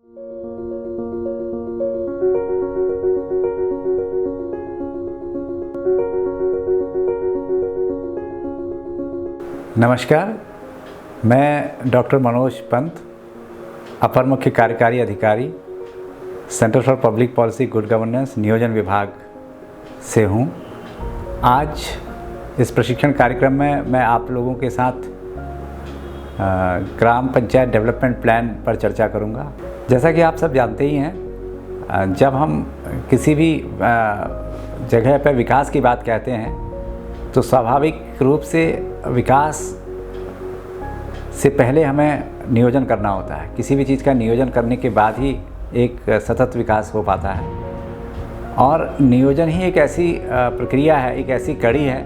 नमस्कार, मैं डॉक्टर मनोज पंत, अपर मुख्य कार्यकारी अधिकारी, centre for public policy good governance, नियोजन विभाग से हूँ। आज इस प्रशिक्षण कार्यक्रम में मैं आप लोगों के साथ ग्राम पंचायत डेवलपमेंट प्लान पर चर्चा करूँगा। जैसा कि आप सब जानते ही हैं, जब हम किसी भी जगह पर विकास की बात कहते हैं तो स्वाभाविक रूप से विकास से पहले हमें नियोजन करना होता है। किसी भी चीज़ का नियोजन करने के बाद ही एक सतत विकास हो पाता है, और नियोजन ही एक ऐसी प्रक्रिया है, एक ऐसी कड़ी है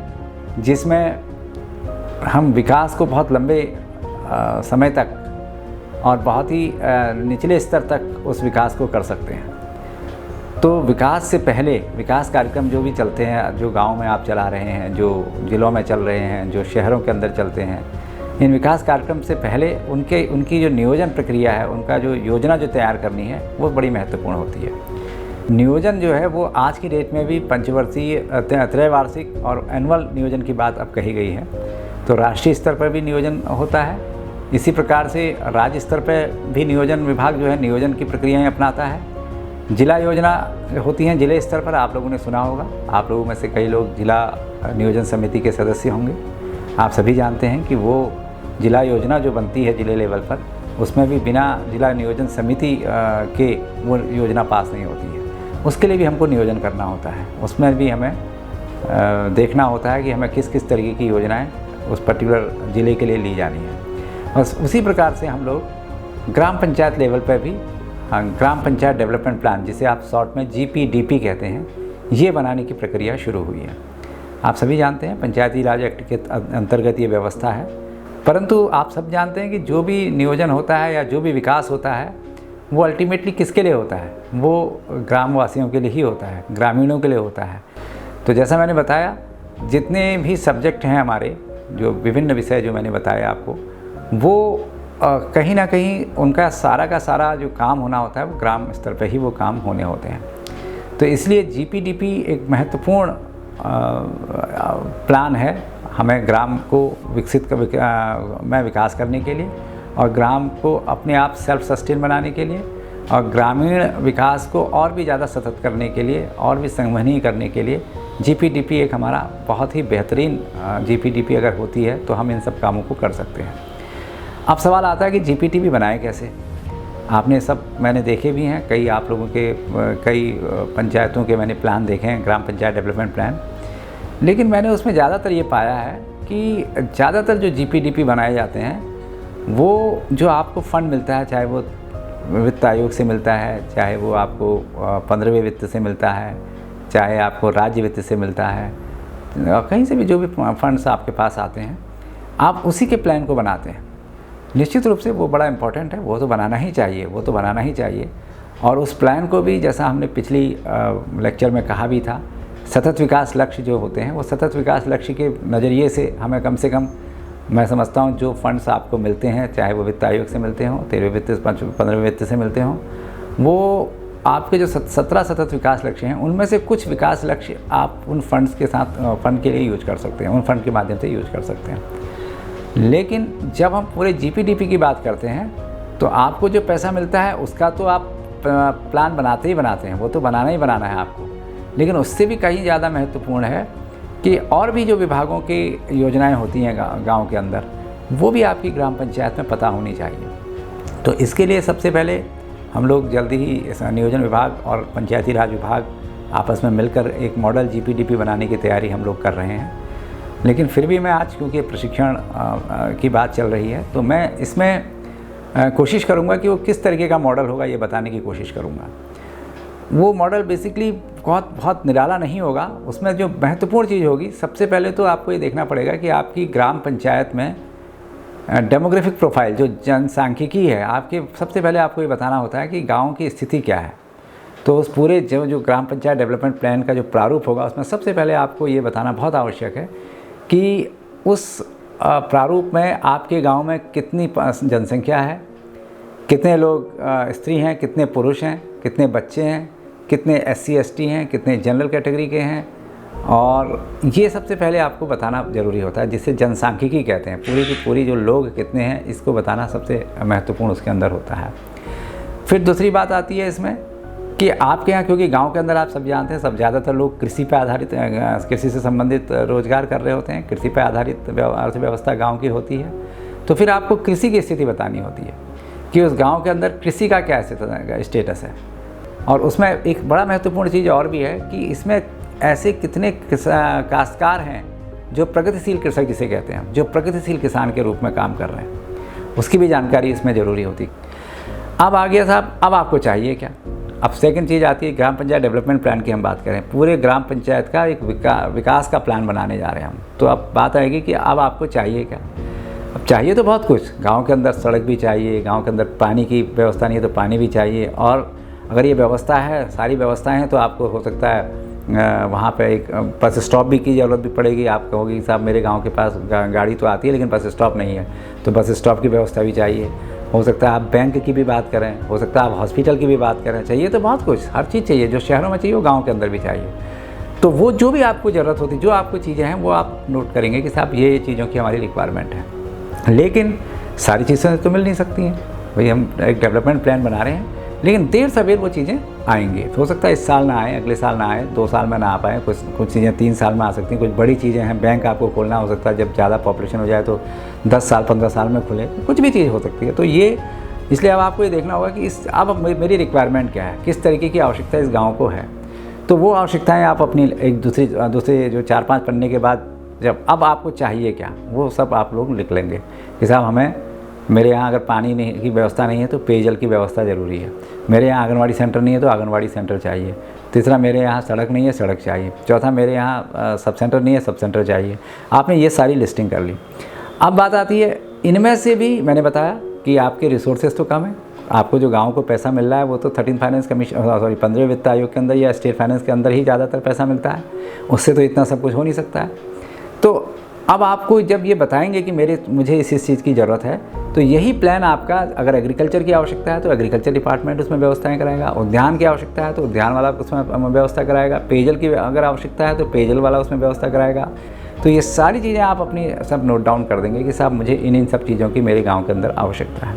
जिसमें हम विकास को बहुत लंबे समय तक और बहुत ही निचले स्तर तक उस विकास को कर सकते हैं। तो विकास से पहले विकास कार्यक्रम जो भी चलते हैं, जो गांव में आप चला रहे हैं, जो ज़िलों में चल रहे हैं, जो शहरों के अंदर चलते हैं, इन विकास कार्यक्रम से पहले उनकी जो नियोजन प्रक्रिया है, उनका जो योजना जो तैयार करनी है, वो बड़ी महत्वपूर्ण होती है। नियोजन जो है वो आज की डेट में भी पंचवर्षीय, त्रैवार्षिक और एनुअल नियोजन की बात अब कही गई है। तो राष्ट्रीय स्तर पर भी नियोजन होता है, इसी प्रकार से राज्य स्तर पर भी नियोजन विभाग जो है नियोजन की प्रक्रियाएँ अपनाता है। जिला योजना होती हैं जिले स्तर पर, आप लोगों ने सुना होगा। आप लोगों में से कई लोग जिला नियोजन समिति के सदस्य होंगे। आप सभी जानते हैं कि वो जिला योजना जो बनती है जिले लेवल पर, उसमें भी बिना जिला नियोजन समिति के वो योजना पास नहीं होती है। उसके लिए भी हमको नियोजन करना होता है। उसमें भी हमें देखना होता है कि हमें किस किस तरीके की योजनाएँ उस पर्टिकुलर ज़िले के लिए ली जानी है। और उसी प्रकार से हम लोग ग्राम पंचायत लेवल पर भी ग्राम पंचायत डेवलपमेंट प्लान, जिसे आप शॉर्ट में GPDP कहते हैं, ये बनाने की प्रक्रिया शुरू हुई है। आप सभी जानते हैं पंचायती राज एक्ट के अंतर्गत ये व्यवस्था है। परंतु आप सब जानते हैं कि जो भी नियोजन होता है या जो भी विकास होता है वो अल्टीमेटली किसके लिए होता है? वो ग्रामवासियों के लिए ही होता है, ग्रामीणों के लिए होता है। तो जैसा मैंने बताया, जितने भी सब्जेक्ट हैं हमारे, जो विभिन्न विषय जो मैंने बताया आपको, वो कहीं ना कहीं उनका सारा का सारा जो काम होना होता है वो ग्राम स्तर पर ही वो काम होने होते हैं। तो इसलिए GPDP एक महत्वपूर्ण प्लान है हमें ग्राम को में विकास करने के लिए, और ग्राम को अपने आप सेल्फ सस्टेन बनाने के लिए, और ग्रामीण विकास को और भी ज़्यादा सतत करने के लिए, और भी संवहनीय करने के लिए GPDP एक हमारा बहुत ही बेहतरीन GPDP अगर होती है तो हम इन सब कामों को कर सकते हैं। अब सवाल आता है कि GPDP बनाए कैसे? आपने सब मैंने देखे भी हैं, कई आप लोगों के कई पंचायतों के मैंने प्लान देखे हैं, ग्राम पंचायत डेवलपमेंट प्लान। लेकिन मैंने उसमें ज़्यादातर ये पाया है कि ज़्यादातर जो GPDP बनाए जाते हैं वो जो आपको फंड मिलता है, चाहे वो वित्त आयोग से मिलता है, चाहे वो आपको 15वें वित्त से मिलता है, चाहे आपको राज्य वित्त से मिलता है, कहीं से भी जो भी फंड्स आपके पास आते हैं, आप उसी के प्लान को बनाते हैं। निश्चित रूप से वो बड़ा इम्पोर्टेंट है, वो तो बनाना ही चाहिए, वो तो बनाना ही चाहिए। और उस प्लान को भी, जैसा हमने पिछली लेक्चर में कहा भी था, सतत विकास लक्ष्य जो होते हैं वो सतत विकास लक्ष्य के नज़रिए से हमें कम से कम, मैं समझता हूँ, जो फंड्स आपको मिलते हैं, चाहे वो वित्त आयोग से मिलते हों, 13वें वित्त, 15वें वित्त से मिलते हों, वो आपके जो 17 सतत विकास लक्ष्य हैं उनमें से कुछ विकास लक्ष्य आप उन फंड्स के साथ फंड के लिए यूज कर सकते हैं, उन फंड के माध्यम से यूज कर सकते हैं। लेकिन जब हम पूरे GPDP की बात करते हैं तो आपको जो पैसा मिलता है उसका तो आप प्लान बनाते ही बनाते हैं, वो तो बनाना ही बनाना है आपको। लेकिन उससे भी कहीं ज़्यादा महत्वपूर्ण है कि और भी जो विभागों की योजनाएं होती हैं गांव के अंदर, वो भी आपकी ग्राम पंचायत में पता होनी चाहिए। तो इसके लिए सबसे पहले हम लोग जल्दी ही नियोजन विभाग और पंचायती राज विभाग आपस में मिलकर एक मॉडल GPDP बनाने की तैयारी हम लोग कर रहे हैं। लेकिन फिर भी मैं आज, क्योंकि प्रशिक्षण की बात चल रही है, तो मैं इसमें कोशिश करूंगा कि वो किस तरीके का मॉडल होगा ये बताने की कोशिश करूंगा। वो मॉडल बेसिकली बहुत निराला नहीं होगा। उसमें जो महत्वपूर्ण चीज़ होगी, सबसे पहले तो आपको ये देखना पड़ेगा कि आपकी ग्राम पंचायत में डेमोग्राफिक प्रोफाइल, जो जनसांख्यिकी है आपके, सबसे पहले आपको ये बताना होता है कि गाँव की स्थिति क्या है। तो उस पूरे जो ग्राम पंचायत डेवलपमेंट प्लान का जो प्रारूप होगा, उसमें सबसे पहले आपको ये बताना बहुत आवश्यक है कि उस प्रारूप में आपके गांव में कितनी जनसंख्या है, कितने लोग स्त्री हैं, कितने पुरुष हैं, कितने बच्चे हैं, कितने SC ST हैं, कितने जनरल कैटेगरी के हैं, और ये सबसे पहले आपको बताना ज़रूरी होता है, जिसे जनसांख्यिकी कहते हैं। पूरी की पूरी जो लोग कितने हैं इसको बताना सबसे महत्वपूर्ण उसके अंदर होता है। फिर दूसरी बात आती है इसमें कि आपके यहाँ, क्योंकि गांव के अंदर आप सब जानते हैं, सब ज़्यादातर लोग कृषि पे आधारित, कृषि से संबंधित रोजगार कर रहे होते हैं, कृषि पे आधारित अर्थव्यवस्था गाँव की होती है। तो फिर आपको कृषि की स्थिति बतानी होती है कि उस गाँव के अंदर कृषि का क्या स्टेटस है। और उसमें एक बड़ा महत्वपूर्ण चीज़ और भी है कि इसमें ऐसे कितने काश्तकार हैं जो प्रगतिशील कृषक जिसे कहते हैं, जो प्रगतिशील किसान के रूप में काम कर रहे हैं, उसकी भी जानकारी इसमें ज़रूरी होती। अब आ गया साहब, अब आपको चाहिए क्या। अब सेकंड चीज़ आती है ग्राम पंचायत डेवलपमेंट प्लान की हम बात करें। पूरे ग्राम पंचायत का एक विकास का प्लान बनाने जा रहे हैं हम। तो अब बात आएगी कि अब आपको चाहिए क्या। अब चाहिए तो बहुत कुछ, गाँव के अंदर सड़क भी चाहिए, गाँव के अंदर पानी की व्यवस्था नहीं है तो पानी भी चाहिए, और अगर ये व्यवस्था है, सारी व्यवस्थाएँ हैं, तो आपको हो सकता है वहाँ पे एक बस स्टॉप भी की ज़रूरत भी पड़ेगी। आप कहोगे साहब मेरे गांव के पास गाड़ी तो आती है लेकिन बस स्टॉप नहीं है, तो बस स्टॉप की व्यवस्था भी चाहिए। हो सकता है आप बैंक की भी बात करें, हो सकता है आप हॉस्पिटल की भी बात करें। चाहिए तो बहुत कुछ, हर चीज़ चाहिए, जो शहरों में चाहिए वो गाँव के अंदर भी चाहिए। तो वो जो भी आपको ज़रूरत होती, जो आपको चीज़ें हैं, वो आप नोट करेंगे कि साहब ये चीज़ों की हमारी रिक्वायरमेंट है। लेकिन सारी चीज़ें तो मिल नहीं सकती हैं भाई, हम एक डेवलपमेंट प्लान बना रहे हैं, लेकिन देर सवेर वो चीज़ें आएंगी। हो सकता है इस साल ना आए, अगले साल ना आए, 2 साल में ना आ पाए, कुछ चीज़ें 3 साल में आ सकती हैं। कुछ बड़ी चीज़ें हैं, बैंक आपको खोलना हो सकता है, जब ज़्यादा पॉपुलेशन हो जाए तो 10 साल 15 साल में खुले, कुछ भी चीज़ हो सकती है। तो ये इसलिए अब आपको ये देखना होगा कि अब मेरी रिक्वायरमेंट क्या है, किस तरीके की आवश्यकता इस गाँव को है। तो वो आवश्यकताएँ आप अपनी एक दूसरे जो 4-5 पढ़ने के बाद जब अब आपको चाहिए क्या, वो सब आप लोग लिख लेंगे कि साहब हमें, मेरे यहाँ अगर पानी नहीं की व्यवस्था नहीं है तो पेयजल की व्यवस्था ज़रूरी है। मेरे यहाँ आंगनवाड़ी सेंटर नहीं है तो आंगनवाड़ी सेंटर चाहिए। तीसरा, मेरे यहाँ सड़क नहीं है, सड़क चाहिए। चौथा, मेरे यहाँ सब सेंटर नहीं है, सब सेंटर चाहिए। आपने ये सारी लिस्टिंग कर ली। अब बात आती है, इनमें से भी मैंने बताया कि आपके रिसोर्सेज तो कम है। आपको जो गाँव को पैसा मिल रहा है वो तो 13 फाइनेंस कमीशन 15वें वित्त आयोग के अंदर या स्टेट फाइनेंस के अंदर ही ज़्यादातर पैसा मिलता है, उससे तो इतना सब कुछ हो नहीं सकता है। तो अब आपको जब ये बताएंगे कि मुझे इस चीज़ की ज़रूरत है, तो यही प्लान आपका, अगर एग्रीकल्चर की आवश्यकता है तो एग्रीकल्चर डिपार्टमेंट उसमें व्यवस्थाएं कराएगा, उद्यान की आवश्यकता है तो उद्यान वाला उसमें व्यवस्था कराएगा, पेयजल की अगर आवश्यकता है तो पेयजल वाला उसमें व्यवस्था कराएगा। तो ये सारी चीज़ें आप अपनी सब नोट डाउन कर देंगे कि साहब मुझे इन सब चीज़ों की मेरे गाँव के अंदर आवश्यकता है।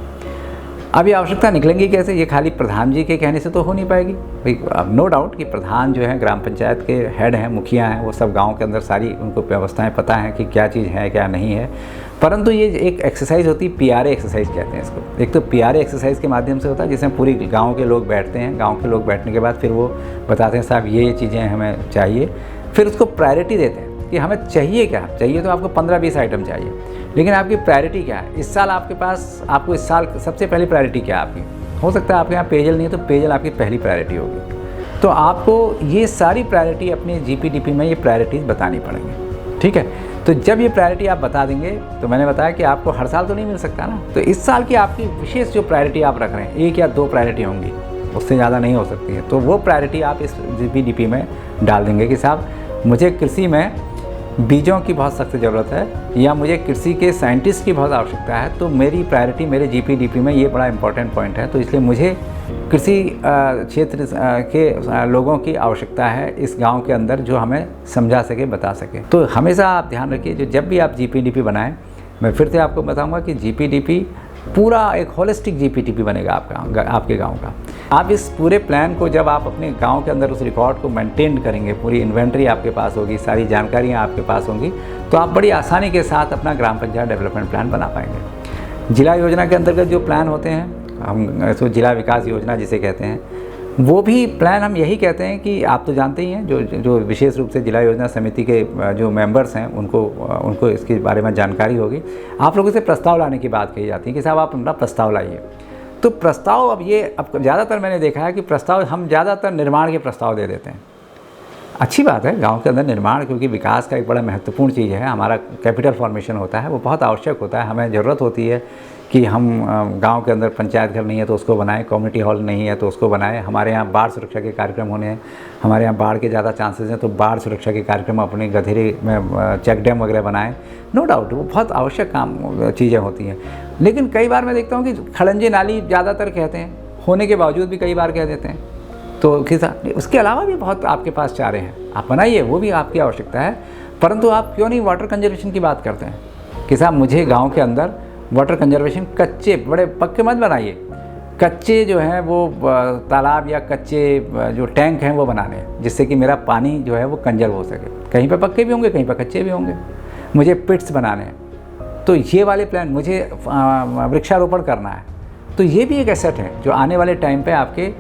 अब ये आवश्यकता निकलेंगी कैसे, ये खाली प्रधान जी के कहने से तो हो नहीं पाएगी भाई। अब नो डाउट कि प्रधान जो है ग्राम पंचायत के हेड हैं, मुखिया हैं, वो सब गांव के अंदर सारी उनको व्यवस्थाएं पता हैं कि क्या चीज़ है क्या नहीं है। परंतु ये एक एक्सरसाइज होती है, PRA एक्सरसाइज कहते हैं इसको। एक तो PRA एक्सरसाइज के माध्यम से होता है जिसमें पूरी गाँव के लोग बैठते हैं, गाँव के लोग बैठने के बाद फिर वो बताते हैं साहब ये चीज़ें हमें चाहिए। फिर उसको प्रायोरिटी देते हैं कि हमें चाहिए क्या। चाहिए तो आपको 15-20 आइटम चाहिए, लेकिन आपकी प्रायोरिटी क्या है। इस साल आपके पास, आपको इस साल सबसे पहली प्रायोरिटी क्या है आपकी। हो सकता है आपके यहाँ पेयजल नहीं है तो पेयजल आपकी पहली प्रायोरिटी होगी। तो आपको ये सारी प्रायोरिटी अपनी GPDP में ये प्रायोरिटीज़ बतानी पड़ेंगी, ठीक है। तो जब ये प्रायोरिटी आप बता देंगे, तो मैंने बताया कि आपको हर साल तो नहीं मिल सकता ना, तो इस साल की आपकी विशेष जो प्रायोरिटी आप रख रहे हैं, 1 या 2 प्रायोरिटी होंगी, उससे ज़्यादा नहीं हो सकती है। तो वो प्रायोरिटी आप इस GPDP में डाल देंगे कि साहब मुझे कृषि में बीजों की बहुत सख्त ज़रूरत है, या मुझे कृषि के साइंटिस्ट की बहुत आवश्यकता है। तो मेरी प्रायोरिटी मेरे GPDP में ये बड़ा इंपॉर्टेंट पॉइंट है, तो इसलिए मुझे कृषि क्षेत्र के लोगों की आवश्यकता है इस गांव के अंदर, जो हमें समझा सके, बता सके। तो हमेशा आप ध्यान रखिए, जो जब भी आप GPDP बनाएं, मैं फिर से आपको बताऊंगा कि GPDP पूरा एक होलिस्टिक GPDP बनेगा आपके गांव का। आप इस पूरे प्लान को जब आप अपने गांव के अंदर उस रिकॉर्ड को मेंटेन करेंगे, पूरी इन्वेंट्री आपके पास होगी, सारी जानकारियां आपके पास होंगी, तो आप बड़ी आसानी के साथ अपना ग्राम पंचायत डेवलपमेंट प्लान बना पाएंगे। जिला योजना के अंतर्गत जो प्लान होते हैं, हम इसको जिला विकास योजना जिसे कहते हैं, वो भी प्लान हम यही कहते हैं कि आप तो जानते ही हैं, जो विशेष रूप से जिला योजना समिति के जो मेंबर्स हैं उनको इसके बारे में जानकारी होगी। आप लोगों से प्रस्ताव लाने की बात कही जाती है कि साहब आप अपना प्रस्ताव लाइए। तो प्रस्ताव, अब ज़्यादातर मैंने देखा है कि प्रस्ताव हम ज़्यादातर निर्माण के प्रस्ताव दे देते हैं। अच्छी बात है, गांव के अंदर निर्माण, क्योंकि विकास का एक बड़ा महत्वपूर्ण चीज़ है, हमारा कैपिटल फॉर्मेशन होता है, वो बहुत आवश्यक होता है। हमें ज़रूरत होती है कि हम गांव के अंदर पंचायत घर नहीं है तो उसको बनाएं, कम्युनिटी हॉल नहीं है तो उसको बनाएं। हमारे यहाँ बाढ़ सुरक्षा के कार्यक्रम होने हैं, हमारे यहाँ बाढ़ के ज़्यादा चांसेस हैं, तो बाढ़ सुरक्षा के कार्यक्रम अपने गधेरे में चेक डैम वगैरह बनाएं। नो डाउट वो बहुत आवश्यक काम चीज़ें होती हैं। लेकिन कई बार मैं देखता हूँ कि खड़ंजे नाली ज़्यादातर कहते हैं, होने के बावजूद भी कई बार कह देते हैं। तो किसा उसके अलावा भी बहुत आपके पास चारे हैं, आप बनाइए, वो भी आपकी आवश्यकता है। परंतु आप क्यों नहीं वाटर कंजर्वेशन की बात करते हैं कि साहब मुझे गांव के अंदर वाटर कंजर्वेशन कच्चे, बड़े पक्के मत बनाइए, कच्चे जो हैं वो तालाब या कच्चे जो टैंक हैं वो बनाने हैं, जिससे कि मेरा पानी जो है वो कंजर्व हो सके। कहीं पे पक्के भी होंगे, कहीं पे कच्चे भी होंगे। मुझे पिट्स बनाने हैं, तो ये वाले प्लान, मुझे वृक्षारोपण करना है, तो ये भी एक एसेट है जो आने वाले टाइम पे आपके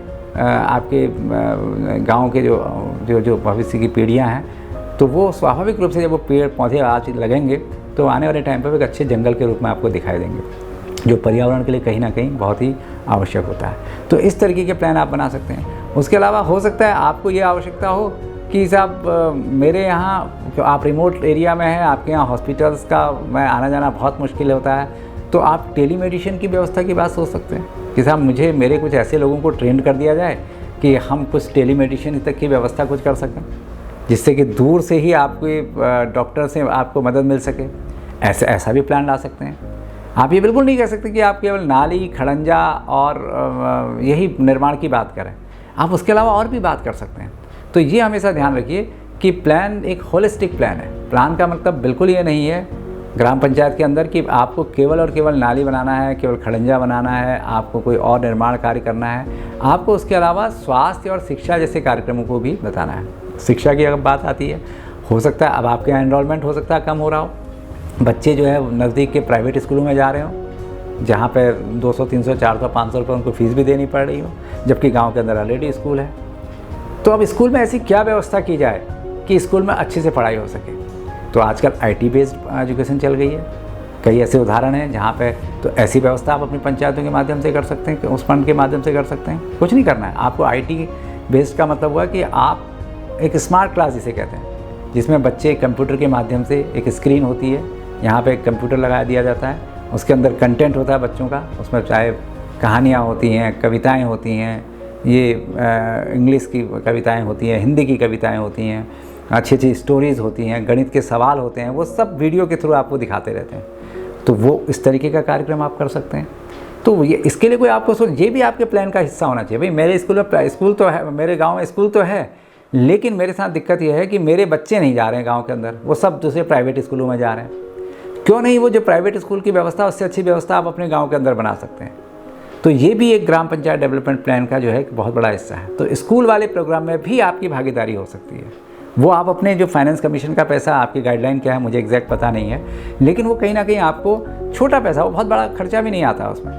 गांव के जो भविष्य की पीढ़ियां हैं, तो वो स्वाभाविक रूप से जब वो पेड़ पौधे आज लगेंगे तो आने वाले टाइम पर एक अच्छे जंगल के रूप में आपको दिखाई देंगे, जो पर्यावरण के लिए कहीं ना कहीं बहुत ही आवश्यक होता है। तो इस तरीके के प्लान आप बना सकते हैं। उसके अलावा हो सकता है आपको ये आवश्यकता हो कि साहब मेरे यहाँ, आप रिमोट एरिया में हैं, आपके यहाँ हॉस्पिटल्स का मैं आना जाना बहुत मुश्किल होता है, तो आप टेलीमेडिसिन की व्यवस्था की बात सोच सकते हैं कि साहब मेरे कुछ ऐसे लोगों को ट्रेंड कर दिया जाए कि हम कुछ टेलीमेडिसिन तक की व्यवस्था कुछ कर सकें, जिससे कि दूर से ही आपके डॉक्टर से आपको मदद मिल सके। ऐसा भी प्लान ला सकते हैं। आप ये बिल्कुल नहीं कह सकते कि आप केवल नाली, खड़ंजा और यही निर्माण की बात करें, आप उसके अलावा और भी बात कर सकते हैं। तो ये हमेशा ध्यान रखिए कि प्लान एक होलिस्टिक प्लान है। प्लान का मतलब बिल्कुल ये नहीं है ग्राम पंचायत के अंदर कि आपको केवल और केवल नाली बनाना है, केवल खड़ंजा बनाना है, आपको कोई और निर्माण कार्य करना है। आपको उसके अलावा स्वास्थ्य और शिक्षा जैसे कार्यक्रमों को भी बताना है। शिक्षा की अगर बात आती है, हो सकता है अब आपके यहाँ एनरोलमेंट हो सकता है कम हो रहा हो, बच्चे जो है नज़दीक के प्राइवेट स्कूलों में जा रहे हो, जहाँ पे 200, 300, 400, 500 रुपये उनको फ़ीस भी देनी पड़ रही हो, जबकि गांव के अंदर ऑलरेडी स्कूल है। तो अब स्कूल में ऐसी क्या व्यवस्था की जाए कि स्कूल में अच्छे से पढ़ाई हो सके। तो आजकल IT बेस्ड एजुकेशन चल गई है, कई ऐसे उदाहरण हैं जहाँ पे, तो ऐसी व्यवस्था आप अपनी पंचायतों के माध्यम से कर सकते हैं, उस फंड के माध्यम से कर सकते हैं। कुछ नहीं करना है आपको। IT बेस्ड का मतलब हुआ कि आप एक स्मार्ट क्लास जिसे कहते हैं, जिसमें बच्चे कंप्यूटर के माध्यम से, एक स्क्रीन होती है, यहाँ पे एक कंप्यूटर लगा दिया जाता है, उसके अंदर कंटेंट होता है बच्चों का, उसमें चाहे कहानियाँ होती हैं, कविताएं होती हैं, ये इंग्लिश की कविताएं होती हैं, हिंदी की कविताएं होती हैं, अच्छी अच्छी स्टोरीज़ होती हैं, गणित के सवाल होते हैं, वो सब वीडियो के थ्रू आपको दिखाते रहते हैं। तो वो इस तरीके का कार्यक्रम आप कर सकते हैं। तो ये इसके लिए कोई आपको ये भी आपके प्लान का हिस्सा होना चाहिए। भाई मेरे स्कूल तो है, मेरे गाँव में स्कूल तो है, लेकिन मेरे साथ दिक्कत यह है कि मेरे बच्चे नहीं जा रहे हैं गाँव के अंदर, वो सब दूसरे प्राइवेट स्कूलों में जा रहे हैं। क्यों नहीं वो जो प्राइवेट स्कूल की व्यवस्था, उससे अच्छी व्यवस्था आप अपने गांव के अंदर बना सकते हैं। तो ये भी एक ग्राम पंचायत डेवलपमेंट प्लान का जो है एक बहुत बड़ा हिस्सा है। तो स्कूल वाले प्रोग्राम में भी आपकी भागीदारी हो सकती है। वो आप अपने जो फाइनेंस कमीशन का पैसा, आपकी गाइडलाइन क्या है मुझे एग्जैक्ट पता नहीं है, लेकिन वो कहीं ना कहीं आपको छोटा पैसा, वो बहुत बड़ा खर्चा भी नहीं आता उसमें।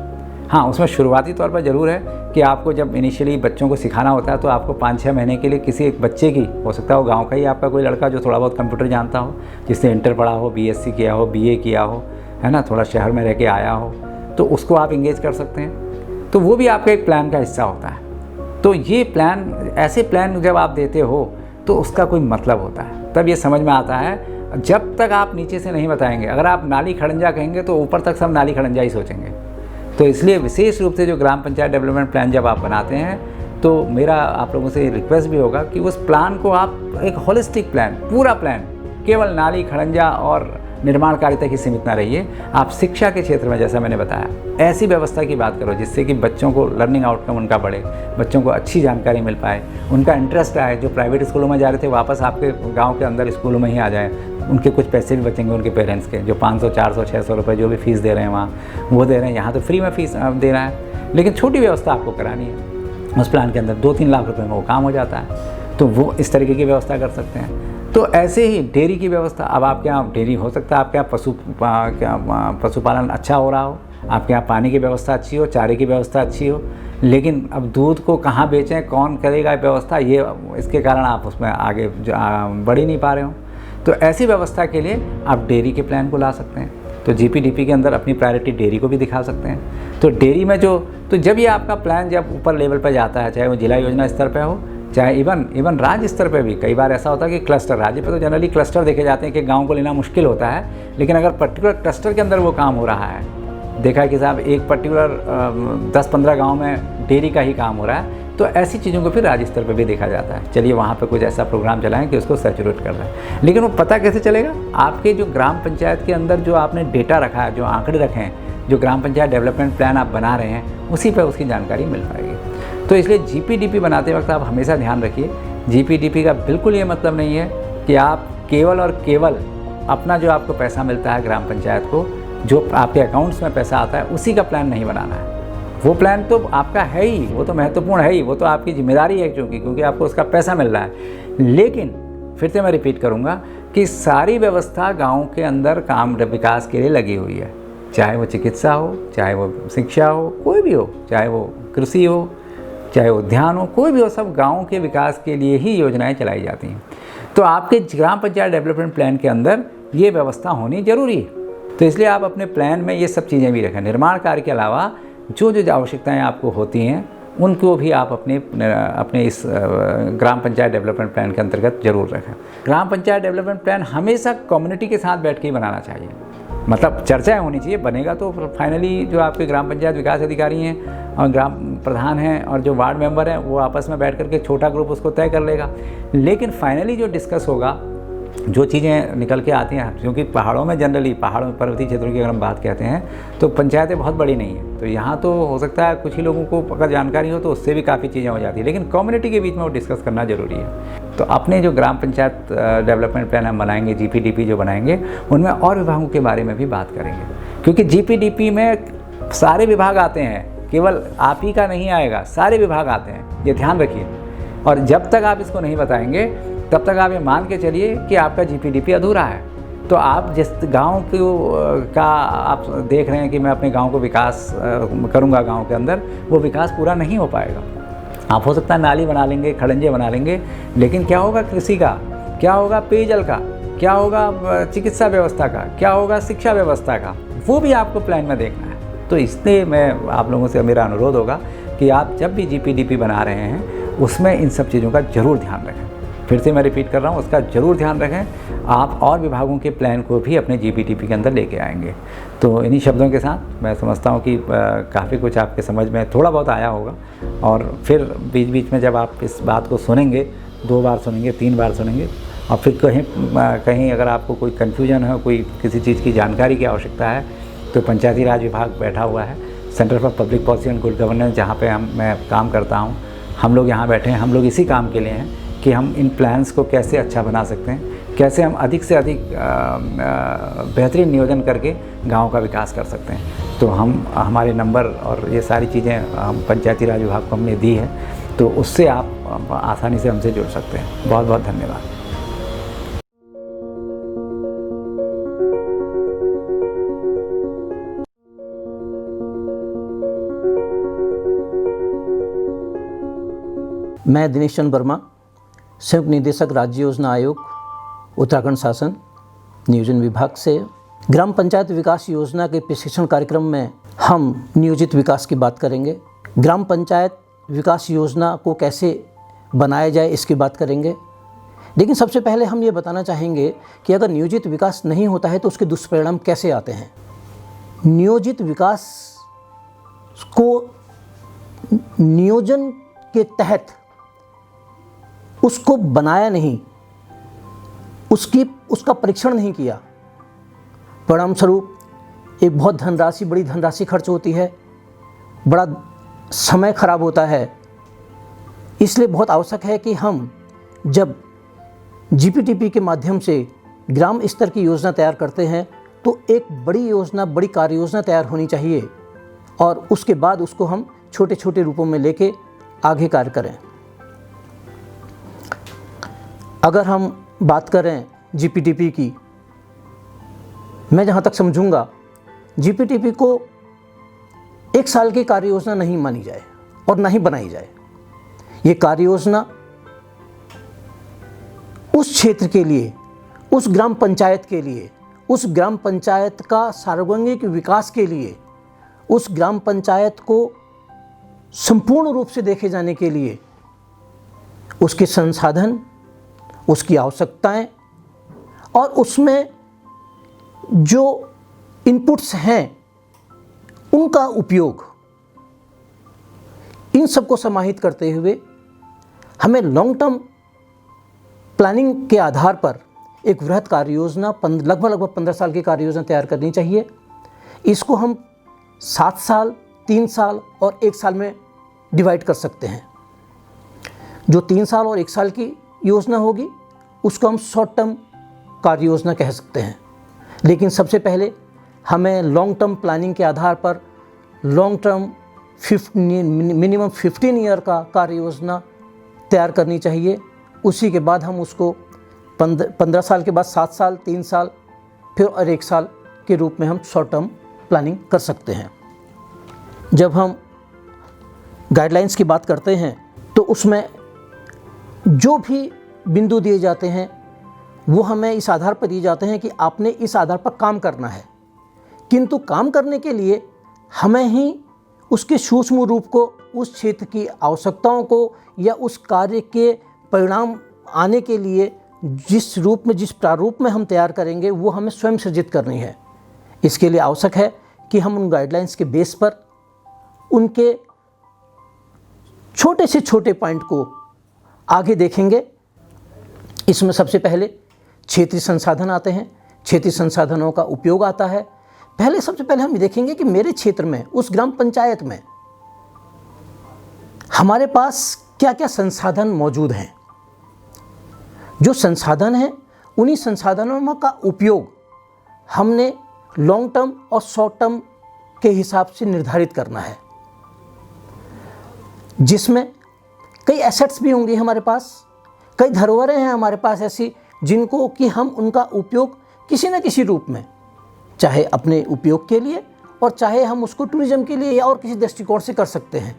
हाँ, उसमें शुरुआती तौर पर ज़रूर है कि आपको जब इनिशियली बच्चों को सिखाना होता है तो आपको 5-6 महीने के लिए किसी एक बच्चे की, हो सकता है वो गांव का ही आपका कोई लड़का जो थोड़ा बहुत कंप्यूटर जानता हो, जिसने इंटर पढ़ा हो, BSc किया हो, BA किया हो, है ना, थोड़ा शहर में रह के आया हो, तो उसको आप इंगेज कर सकते हैं। तो वो भी आपका एक प्लान का हिस्सा होता है। तो ये प्लान, ऐसे प्लान जब आप देते हो तो उसका कोई मतलब होता है, तब ये समझ में आता है। जब तक आप नीचे से नहीं बताएंगे, अगर आप नाली खड़ंजा कहेंगे तो ऊपर तक सब नाली खड़ंजा ही सोचेंगे। तो इसलिए विशेष रूप से जो ग्राम पंचायत डेवलपमेंट प्लान जब आप बनाते हैं, तो मेरा आप लोगों से रिक्वेस्ट भी होगा कि उस प्लान को आप एक होलिस्टिक प्लान, पूरा प्लान, केवल नाली खड़ंजा और निर्माण कार्य तक ही सीमित ना रहिए। आप शिक्षा के क्षेत्र में, जैसा मैंने बताया, ऐसी व्यवस्था की बात करो जिससे कि बच्चों को लर्निंग आउटकम उनका बढ़े, बच्चों को अच्छी जानकारी मिल पाए, उनका इंटरेस्ट आए। जो प्राइवेट स्कूलों में जा रहे थे वापस आपके गांव के अंदर स्कूलों में ही आ जाए, उनके कुछ पैसे भी बचेंगे उनके पेरेंट्स के, जो 500, 400, 600 रुपये जो भी फीस दे रहे हैं वहाँ, वो दे रहे हैं। यहाँ तो फ्री में फीस दे रहा है, लेकिन छोटी व्यवस्था आपको करानी है। उस प्लान के अंदर 2-3 लाख रुपये में वो काम हो जाता है। तो वो इस तरीके की व्यवस्था कर सकते हैं। तो ऐसे ही डेयरी की व्यवस्था, अब आपके यहाँ डेयरी हो सकता है, आपके यहाँ पशुपालन अच्छा हो रहा हो, आपके यहाँ पानी की व्यवस्था अच्छी हो, चारे की व्यवस्था अच्छी हो, लेकिन अब दूध को कहाँ बेचें, कौन करेगा व्यवस्था, ये इसके कारण आप उसमें आगे बढ़ ही नहीं पा रहे हो। तो ऐसी व्यवस्था के लिए आप डेयरी के प्लान को ला सकते हैं। तो GPDP के अंदर अपनी प्रायोरिटी डेयरी को भी दिखा सकते हैं। तो डेयरी में तो जब ये आपका प्लान जब ऊपर लेवल पर जाता है, चाहे वो जिला योजना स्तर पर हो, चाहे इवन राज्य स्तर पे भी कई बार ऐसा होता है कि क्लस्टर, राज्य पे तो जनरली क्लस्टर देखे जाते हैं कि गांव को लेना मुश्किल होता है, लेकिन अगर पर्टिकुलर क्लस्टर के अंदर वो काम हो रहा है, देखा है कि साहब एक पर्टिकुलर 10-15 गांव में डेयरी का ही काम हो रहा है, तो ऐसी चीज़ों को फिर राज्य स्तर पे भी देखा जाता है। चलिए वहाँ पे कुछ ऐसा प्रोग्राम चलाएं कि उसको सैचुरेट कर रहे हैं। लेकिन वो पता कैसे चलेगा? आपके जो ग्राम पंचायत के अंदर जो आपने डेटा रखा है, जो आंकड़े रखे हैं, जो ग्राम पंचायत डेवलपमेंट प्लान आप बना रहे हैं उसी पर उसकी जानकारी मिल पाएगी। तो इसलिए जीपीडीपी बनाते वक्त आप हमेशा ध्यान रखिए, जीपीडीपी का बिल्कुल ये मतलब नहीं है कि आप केवल और केवल अपना जो आपको पैसा मिलता है ग्राम पंचायत को, जो आपके अकाउंट्स में पैसा आता है उसी का प्लान नहीं बनाना है। वो प्लान तो आपका है ही, वो तो महत्वपूर्ण है ही, वो तो आपकी जिम्मेदारी है क्योंकि आपको उसका पैसा मिल रहा है। लेकिन फिर से मैं रिपीट करूँगा कि सारी व्यवस्था गाँव के अंदर काम विकास के लिए लगी हुई है, चाहे वो चिकित्सा हो, चाहे वो शिक्षा हो, कोई भी हो, चाहे वो कृषि हो, चाहे उद्यान हो, कोई भी हो, सब गाँव के विकास के लिए ही योजनाएं चलाई जाती हैं। तो आपके ग्राम पंचायत डेवलपमेंट प्लान के अंदर ये व्यवस्था होनी जरूरी है। तो इसलिए आप अपने प्लान में ये सब चीज़ें भी रखें। निर्माण कार्य के अलावा जो जो आवश्यकताएं आपको होती हैं उनको भी आप अपने इस ग्राम पंचायत डेवलपमेंट प्लान के अंतर्गत जरूर रखें। ग्राम पंचायत डेवलपमेंट प्लान हमेशा कम्युनिटी के साथ बैठ के ही बनाना चाहिए, मतलब चर्चाएं होनी चाहिए। बनेगा तो फाइनली जो आपके ग्राम पंचायत विकास अधिकारी हैं और ग्राम प्रधान हैं और जो वार्ड मेंबर हैं वो आपस में बैठ करके छोटा ग्रुप उसको तय कर लेगा। लेकिन फाइनली जो डिस्कस होगा, जो चीज़ें निकल के आती हैं, क्योंकि पहाड़ों में जनरली, पहाड़ों में पर्वतीय क्षेत्रों की अगर हम बात कहते हैं तो पंचायतें बहुत बड़ी नहीं है, तो यहाँ तो हो सकता है कुछ ही लोगों को अगर जानकारी हो तो उससे भी काफ़ी चीज़ें हो जाती है, लेकिन कम्युनिटी के बीच में वो डिस्कस करना ज़रूरी है। तो अपने जो ग्राम पंचायत डेवलपमेंट प्लान हम बनाएंगे, जीपीडीपी जो बनाएंगे, उनमें और विभागों के बारे में भी बात करेंगे, क्योंकि जीपीडीपी में सारे विभाग आते हैं, केवल आप ही का नहीं आएगा, सारे विभाग आते हैं, ये ध्यान रखिए। और जब तक आप इसको नहीं बताएंगे तब तक आप ये मान के चलिए कि आपका जीपीडीपी अधूरा है। तो आप जिस गांव का आप देख रहे हैं कि मैं अपने गांव को विकास करूंगा गांव के अंदर, वो विकास पूरा नहीं हो पाएगा। आप हो सकता है नाली बना लेंगे, खड़ंजे बना लेंगे, लेकिन क्या होगा कृषि का, क्या होगा पेयजल का, क्या होगा चिकित्सा व्यवस्था का, क्या होगा शिक्षा व्यवस्था का, वो भी आपको प्लान में देखना है। तो इसलिए मैं आप लोगों से मेरा अनुरोध होगा कि आप जब भी जीपीडीपी बना रहे हैं उसमें इन सब चीज़ों का ज़रूर ध्यान रखें। फिर से मैं रिपीट कर रहा हूँ, उसका ज़रूर ध्यान रखें। आप और विभागों के प्लान को भी अपने जीपीडीपी के अंदर लेके आएंगे। तो इन्हीं शब्दों के साथ मैं समझता हूँ कि काफ़ी कुछ आपके समझ में थोड़ा बहुत आया होगा। और फिर बीच बीच में जब आप इस बात को सुनेंगे, 2 बार सुनेंगे, 3 बार सुनेंगे, और फिर कहीं अगर आपको कोई कन्फ्यूजन है, कोई किसी चीज़ की जानकारी की आवश्यकता है, तो पंचायती राज विभाग बैठा हुआ है, centre for public policy and good governance, जहाँ पे मैं काम करता हूँ, हम लोग यहाँ बैठे हैं। हम लोग इसी काम के लिए हैं कि हम इन प्लान्स को कैसे अच्छा बना सकते हैं, कैसे हम अधिक से अधिक बेहतरीन नियोजन करके गांव का विकास कर सकते हैं। तो हमारे नंबर और ये सारी चीज़ें हम पंचायती राज विभाग को हमने दी है, तो उससे आप आसानी से हमसे जुड़ सकते हैं। बहुत बहुत धन्यवाद। मैं दिनेश चंद्र वर्मा, संयुक्त निदेशक राज्य योजना आयोग, उत्तराखंड शासन, नियोजन विभाग से। ग्राम पंचायत विकास योजना के प्रशिक्षण कार्यक्रम में हम नियोजित विकास की बात करेंगे। ग्राम पंचायत विकास योजना को कैसे बनाया जाए इसकी बात करेंगे। लेकिन सबसे पहले हम ये बताना चाहेंगे कि अगर नियोजित विकास नहीं होता है तो उसके दुष्परिणाम कैसे आते हैं। नियोजित विकास को नियोजन के तहत उसको बनाया नहीं, उसका परीक्षण नहीं किया, परिणाम स्वरूप एक बहुत बड़ी धनराशि खर्च होती है, बड़ा समय खराब होता है। इसलिए बहुत आवश्यक है कि हम जब जीपीडीपी के माध्यम से ग्राम स्तर की योजना तैयार करते हैं तो एक बड़ी कार्य योजना तैयार होनी चाहिए और उसके बाद उसको हम छोटे छोटे रूपों में लेके आगे कार्य करें। अगर हम बात करें जीपीडीपी की, मैं जहाँ तक समझूंगा जीपीडीपी को 1 साल की कार्य योजना नहीं मानी जाए और ना ही बनाई जाए। ये कार्य योजना उस क्षेत्र के लिए, उस ग्राम पंचायत के लिए, उस ग्राम पंचायत का सार्वजनिक विकास के लिए, उस ग्राम पंचायत को संपूर्ण रूप से देखे जाने के लिए उसके संसाधन, उसकी आवश्यकताएं और उसमें जो इनपुट्स हैं उनका उपयोग, इन सबको समाहित करते हुए हमें लॉन्ग टर्म प्लानिंग के आधार पर एक वृहद कार्य योजना, लगभग 15 साल की कार्य योजना तैयार करनी चाहिए। इसको हम 7 साल, 3 साल और 1 साल में डिवाइड कर सकते हैं। जो 3 साल और 1 साल की योजना होगी उसको हम शॉर्ट टर्म कार्य योजना कह सकते हैं। लेकिन सबसे पहले हमें लॉन्ग टर्म प्लानिंग के आधार पर लॉन्ग टर्म मिनिमम 15 ईयर का कार्य योजना तैयार करनी चाहिए। उसी के बाद हम उसको 15 साल के बाद 7 साल, 3 साल फिर और 1 साल के रूप में हम शॉर्ट टर्म प्लानिंग कर सकते हैं। जब हम गाइडलाइंस की बात करते हैं तो उसमें जो भी बिंदु दिए जाते हैं वो हमें इस आधार पर दिए जाते हैं कि आपने इस आधार पर काम करना है, किंतु काम करने के लिए हमें ही उसके सूक्ष्म रूप को, उस क्षेत्र की आवश्यकताओं को या उस कार्य के परिणाम आने के लिए जिस रूप में, जिस प्रारूप में हम तैयार करेंगे वो हमें स्वयं सृजित करनी है। इसके लिए आवश्यक है कि हम उन गाइडलाइंस के बेस पर उनके छोटे से छोटे पॉइंट को आगे देखेंगे। इसमें सबसे पहले क्षेत्रीय संसाधन आते हैं, क्षेत्रीय संसाधनों का उपयोग आता है। सबसे पहले हम देखेंगे कि मेरे क्षेत्र में, उस ग्राम पंचायत में हमारे पास क्या क्या संसाधन मौजूद हैं। जो संसाधन हैं उन्हीं संसाधनों का उपयोग हमने लॉन्ग टर्म और शॉर्ट टर्म के हिसाब से निर्धारित करना है, जिसमें कई एसेट्स भी होंगे हमारे पास, कई धरोहरें हैं हमारे पास ऐसी जिनको कि हम उनका उपयोग किसी न किसी रूप में, चाहे अपने उपयोग के लिए और चाहे हम उसको टूरिज्म के लिए या और किसी दृष्टिकोण से कर सकते हैं।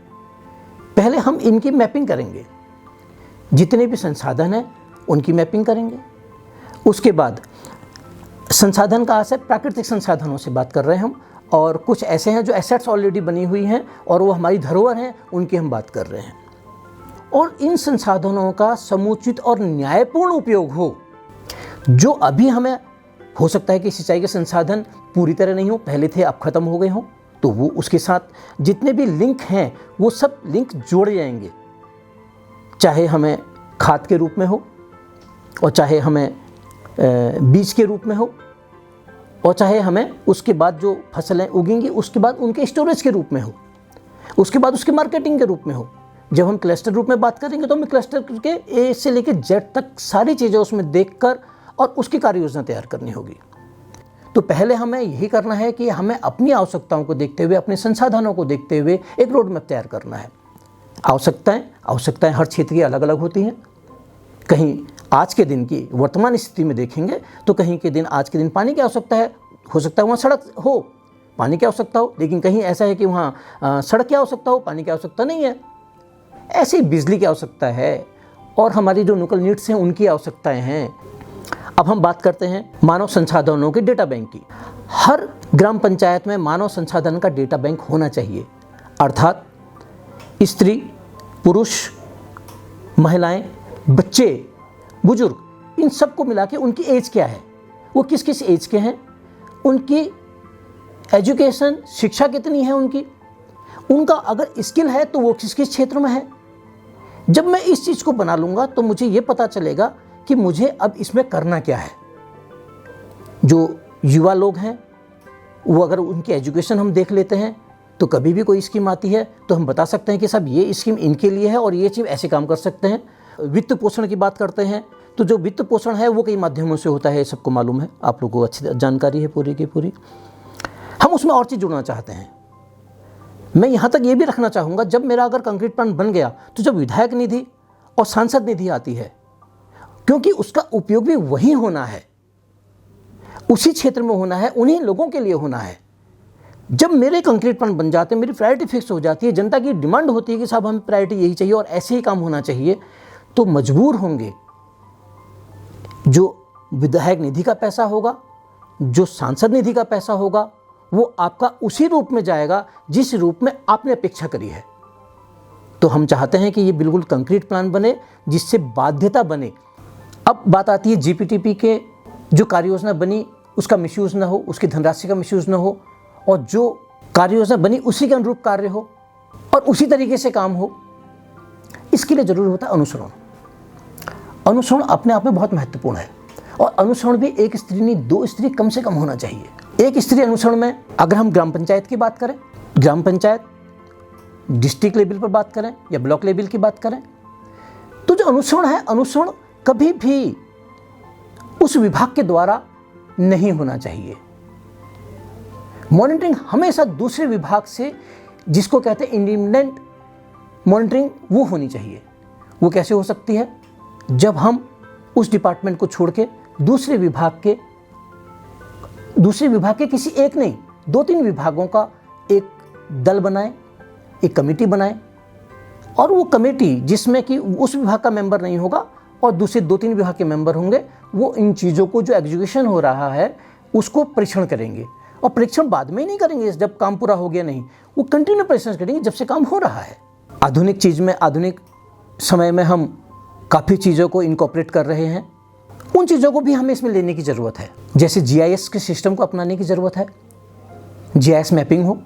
पहले हम इनकी मैपिंग करेंगे, जितने भी संसाधन हैं उनकी मैपिंग करेंगे। उसके बाद संसाधन का आशय प्राकृतिक संसाधनों से बात कर रहे हैं हम, और कुछ ऐसे हैं जो एसेट्स ऑलरेडी बनी हुई हैं और वो हमारी धरोहर हैं, उनकी हम बात कर रहे हैं। और इन संसाधनों का समुचित और न्यायपूर्ण उपयोग हो। जो अभी हमें हो सकता है कि सिंचाई के संसाधन पूरी तरह नहीं हो, पहले थे अब खत्म हो गए हों, तो वो उसके साथ जितने भी लिंक हैं वो सब लिंक जोड़े जाएंगे, चाहे हमें खाद के रूप में हो और चाहे हमें बीज के रूप में हो और चाहे हमें उसके बाद जो फसलें उगेंगी उसके बाद उनके स्टोरेज के रूप में हो, उसके बाद उसके मार्केटिंग के रूप में हो। जब हम क्लस्टर रूप में बात करेंगे तो हमें क्लस्टर के ए से लेकर जेड तक सारी चीज़ें उसमें देखकर और उसकी कार्य योजना तैयार करनी होगी। तो पहले हमें यही करना है कि हमें अपनी आवश्यकताओं को देखते हुए, अपने संसाधनों को देखते हुए एक रोड मैप तैयार करना है। आवश्यकताएं हर क्षेत्र की अलग अलग होती हैं। कहीं आज के दिन की वर्तमान स्थिति में देखेंगे तो कहीं के दिन आज के दिन पानी की आवश्यकता है, हो सकता है वहाँ सड़क हो, पानी की आवश्यकता हो, लेकिन कहीं ऐसा है कि वहाँ सड़क की आवश्यकता हो, पानी की आवश्यकता नहीं है। ऐसे ही बिजली की आवश्यकता है और हमारी जो लोकल नीड्स हैं उनकी आवश्यकताएं हैं। अब हम बात करते हैं मानव संसाधनों के डेटा बैंक की। हर ग्राम पंचायत में मानव संसाधन का डेटा बैंक होना चाहिए, अर्थात स्त्री, पुरुष, महिलाएं, बच्चे, बुजुर्ग, इन सबको मिला के उनकी एज क्या है, वो किस किस एज के हैं, उनकी एजुकेशन, शिक्षा कितनी है उनका अगर स्किल है तो वो किस किस क्षेत्र में है। जब मैं इस चीज़ को बना लूँगा तो मुझे ये पता चलेगा कि मुझे अब इसमें करना क्या है। जो युवा लोग हैं वो अगर उनकी एजुकेशन हम देख लेते हैं तो कभी भी कोई स्कीम आती है तो हम बता सकते हैं कि साहब ये स्कीम इनके लिए है और ये चीज़ ऐसे काम कर सकते हैं। वित्त पोषण की बात करते हैं तो जो वित्त पोषण है वो कई माध्यमों से होता है, सबको मालूम है, आप लोगों को अच्छी जानकारी है पूरी की पूरी। हम उसमें और चीज़ जुड़ना चाहते हैं। मैं यहाँ तक ये भी रखना चाहूँगा, जब मेरा अगर कंक्रीट प्लान बन गया तो जब विधायक निधि और सांसद निधि आती है, क्योंकि उसका उपयोग भी वही होना है, उसी क्षेत्र में होना है, उन्हीं लोगों के लिए होना है। जब मेरे कंक्रीट प्लान बन जाते हैं, मेरी प्रायोरिटी फिक्स हो जाती है, जनता की डिमांड होती है कि साहब हमें प्रायोरिटी यही चाहिए और ऐसे ही काम होना चाहिए, तो मजबूर होंगे जो विधायक निधि का पैसा होगा, जो सांसद निधि का पैसा होगा, वो आपका उसी रूप में जाएगा जिस रूप में आपने अपेक्षा करी है। तो हम चाहते हैं कि ये बिल्कुल कंक्रीट प्लान बने जिससे बाध्यता बने। अब बात आती है जीपीटीपी के, जो कार्य योजना बनी उसका मिसयूज़ ना हो, उसकी धनराशि का मिसयूज़ ना हो, और जो कार्य योजना बनी उसी के अनुरूप कार्य हो और उसी तरीके से काम हो। इसके लिए ज़रूरी होता है अनुसरण। अनुसरण अपने आप में बहुत महत्वपूर्ण है और अनुसरण भी एक स्त्री नहीं, 2 स्त्री कम से कम होना चाहिए। एक स्त्री अनुसरण में, अगर हम ग्राम पंचायत की बात करें ग्राम पंचायत, डिस्ट्रिक्ट लेवल पर बात करें या ब्लॉक लेवल की बात करें, तो जो अनुसरण है, अनुसरण कभी भी उस विभाग के द्वारा नहीं होना चाहिए। मॉनिटरिंग हमेशा दूसरे विभाग से, जिसको कहते हैं इंडिपेंडेंट मॉनिटरिंग, वो होनी चाहिए। वो कैसे हो सकती है? जब हम उस डिपार्टमेंट को छोड़ के दूसरे विभाग के किसी एक नहीं, 2-3 विभागों का एक दल बनाएं, एक कमेटी बनाएं, और वो कमेटी जिसमें कि उस विभाग का मेंबर नहीं होगा और दूसरे 2-3 विभाग के मेंबर होंगे, वो इन चीज़ों को जो एग्जीक्यूशन हो रहा है उसको परीक्षण करेंगे। और परीक्षण बाद में ही नहीं करेंगे जब काम पूरा हो गया, नहीं, वो कंटिन्यू परीक्षण करेंगे जब से काम हो रहा है। आधुनिक चीज़ में, आधुनिक समय में हम काफ़ी चीज़ों को इनकॉर्पोरेट कर रहे हैं, उन चीज़ों को भी हमें इसमें लेने की ज़रूरत है। जैसे GIS के सिस्टम को अपनाने की ज़रूरत है, GIS मैपिंग हो,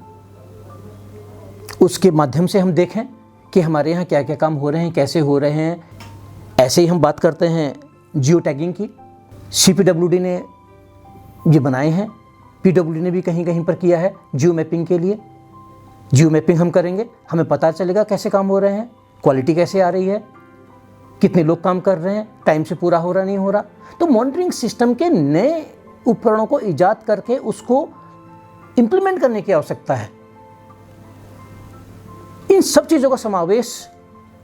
उसके माध्यम से हम देखें कि हमारे यहाँ क्या क्या काम हो रहे हैं, कैसे हो रहे हैं। ऐसे ही हम बात करते हैं जियो टैगिंग की, CPWD ने ये बनाए हैं, PWD ने भी कहीं कहीं पर किया है जियो मैपिंग के लिए। जियो मैपिंग हम करेंगे, हमें पता चलेगा कैसे काम हो रहे हैं, क्वालिटी कैसे आ रही है, कितने लोग काम कर रहे हैं, टाइम से पूरा हो रहा नहीं हो रहा। तो मॉनिटरिंग सिस्टम के नए उपकरणों को ईजाद करके उसको इंप्लीमेंट करने की आवश्यकता है। इन सब चीज़ों का समावेश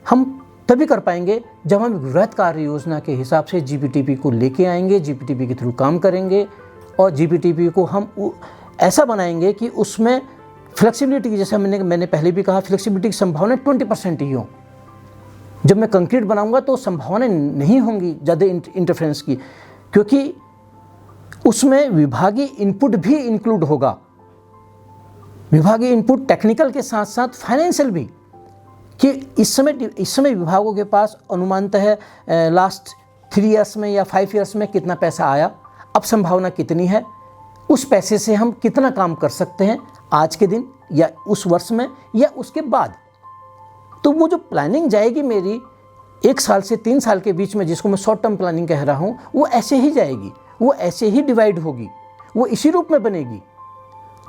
हम तभी कर पाएंगे जब हम वृहद कार्य योजना के हिसाब से GPTP को लेके आएंगे, GPTP के थ्रू काम करेंगे, और GPTP को हम ऐसा बनाएंगे कि उसमें फ्लेक्सिबिलिटी की, जैसे मैंने पहले भी कहा, फ्लेक्सिबिलिटी की संभावना 20% ही हो। जब मैं कंक्रीट बनाऊंगा तो संभावना नहीं होंगी ज़्यादा इंटरफेरेंस की, क्योंकि उसमें विभागीय इनपुट भी इंक्लूड होगा। विभागीय इनपुट टेक्निकल के साथ साथ फाइनेंशियल भी, कि इस समय विभागों के पास अनुमानतः लास्ट 3 ईयर्स में या 5 ईयर्स में कितना पैसा आया, अब संभावना कितनी है, उस पैसे से हम कितना काम कर सकते हैं आज के दिन या उस वर्ष में या उसके बाद। तो वो जो प्लानिंग जाएगी मेरी 1 साल से 3 साल के बीच में, जिसको मैं शॉर्ट टर्म प्लानिंग कह रहा हूँ, वो ऐसे ही जाएगी, वो ऐसे ही डिवाइड होगी, वो इसी रूप में बनेगी।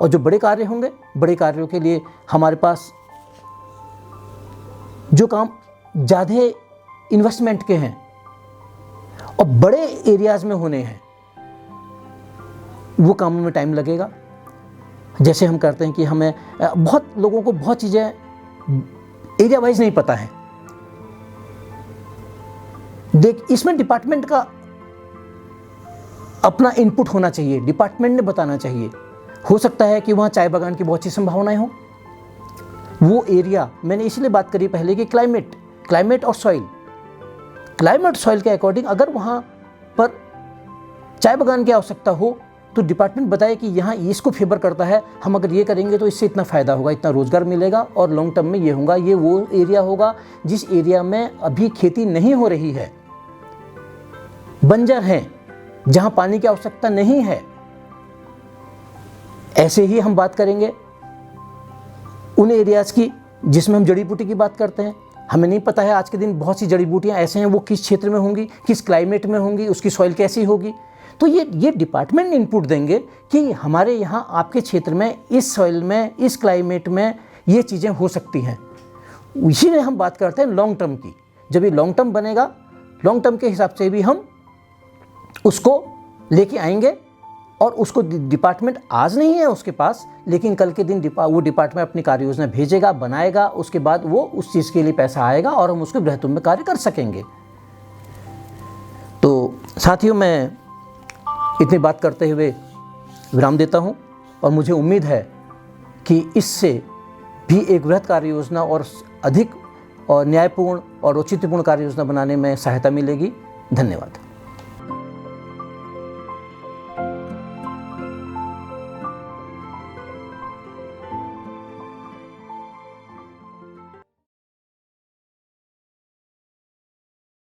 और जो बड़े कार्य होंगे, बड़े कार्यों के लिए हमारे पास जो काम ज़्यादा इन्वेस्टमेंट के हैं और बड़े एरियाज़ में होने हैं, वो कामों में टाइम लगेगा। जैसे हम करते हैं कि हमें बहुत लोगों को बहुत चीज़ें एरिया वाइज नहीं पता है। देख, इसमें डिपार्टमेंट का अपना इनपुट होना चाहिए, डिपार्टमेंट ने बताना चाहिए। हो सकता है कि वहाँ चाय बागान की बहुत सी संभावनाएं हो। वो एरिया, मैंने इसलिए बात करी पहले कि क्लाइमेट और सॉइल, क्लाइमेट सॉइल के अकॉर्डिंग अगर वहाँ पर चाय बागान की आवश्यकता हो तो डिपार्टमेंट बताए कि यहाँ इसको फेवर करता है, हम अगर ये करेंगे तो इससे इतना फ़ायदा होगा, इतना रोज़गार मिलेगा और लॉन्ग टर्म में ये होगा। ये वो एरिया होगा जिस एरिया में अभी खेती नहीं हो रही है, बंजर है, जहाँ पानी की आवश्यकता नहीं है। ऐसे ही हम बात करेंगे उन एरियाज़ की जिसमें हम जड़ी बूटी की बात करते हैं। हमें नहीं पता है आज के दिन बहुत सी जड़ी बूटियाँ ऐसे हैं, वो किस क्षेत्र में होंगी, किस क्लाइमेट में होंगी, उसकी सॉइल कैसी होगी। तो ये डिपार्टमेंट इनपुट देंगे कि हमारे यहाँ आपके क्षेत्र में इस सॉइल में, इस क्लाइमेट में ये चीज़ें हो सकती हैं। इसीलिए हम बात करते हैं लॉन्ग टर्म की। जब ये लॉन्ग टर्म बनेगा, लॉन्ग टर्म के हिसाब से भी हम उसको लेके आएंगे, और उसको डिपार्टमेंट आज नहीं है उसके पास, लेकिन कल के दिन वो डिपार्टमेंट अपनी कार्य योजना भेजेगा, बनाएगा, उसके बाद वो उस चीज़ के लिए पैसा आएगा और हम उसको बृहत्तम में कार्य कर सकेंगे। तो साथियों, मैं इतनी बात करते हुए विराम देता हूँ, और मुझे उम्मीद है कि इससे भी एक बृहत कार्य योजना और अधिक और न्यायपूर्ण और औचित्यपूर्ण कार्य योजना बनाने में सहायता मिलेगी। धन्यवाद।